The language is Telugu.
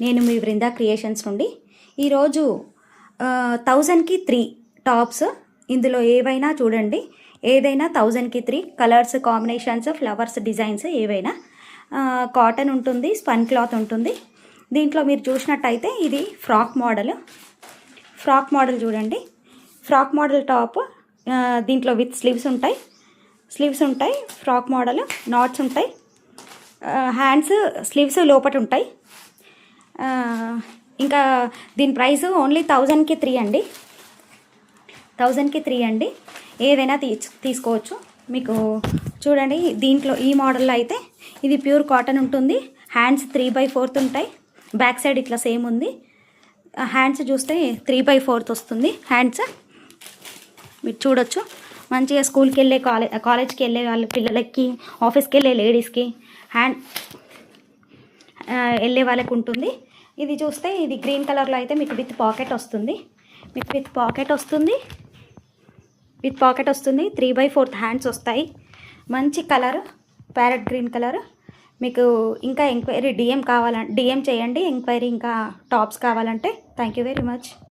నేను మీ బృందా క్రియేషన్స్ నుండి ఈరోజు 1000కి 3 టాప్స్. ఇందులో ఏవైనా చూడండి, ఏదైనా 1000కి 3 కలర్స్, కాంబినేషన్స్, ఫ్లవర్స్, డిజైన్స్ ఏవైనా. కాటన్ ఉంటుంది, స్పన్ క్లాత్ ఉంటుంది. దీంట్లో మీరు చూసినట్టయితే ఇది ఫ్రాక్ మోడల్ చూడండి. ఫ్రాక్ మోడల్ టాప్, దీంట్లో విత్ స్లీవ్స్ ఉంటాయి. ఫ్రాక్ మోడల్ నాట్స్ ఉంటాయి. హ్యాండ్స్ స్లీవ్స్ లోపట ఉంటాయి. ఇంకా దీని ప్రైస్ ఓన్లీ 1000కి 3 అండి. 1000కి 3 అండి. ఏదైనా తీసుకోవచ్చు. మీకు చూడండి, దీంట్లో ఈ మోడల్లో అయితే ఇది ప్యూర్ కాటన్ ఉంటుంది. హ్యాండ్స్ 3/4 ఉంటాయి. బ్యాక్ సైడ్ ఇట్లా సేమ్ ఉంది. హ్యాండ్స్ చూస్తే 3/4 వస్తుంది. హ్యాండ్స్ మీరు చూడొచ్చు. మంచిగా స్కూల్కి వెళ్ళే కాలేజ్కి వెళ్ళే వాళ్ళ పిల్లలకి, ఆఫీస్కి వెళ్ళే లేడీస్కి, వెళ్ళే వాళ్ళకి ఉంటుంది. ఇది చూస్తే ఇది గ్రీన్ కలర్లో అయితే మీకు విత్ పాకెట్ వస్తుంది. విత్ పాకెట్ వస్తుంది. 3/4 హ్యాండ్స్ వస్తాయి. మంచి కలర్, ప్యారెట్ గ్రీన్ కలర్. మీకు ఇంకా ఎంక్వైరీ డిఎం చేయండి. ఎంక్వైరీ ఇంకా టాప్స్ కావాలంటే. Thank you very much.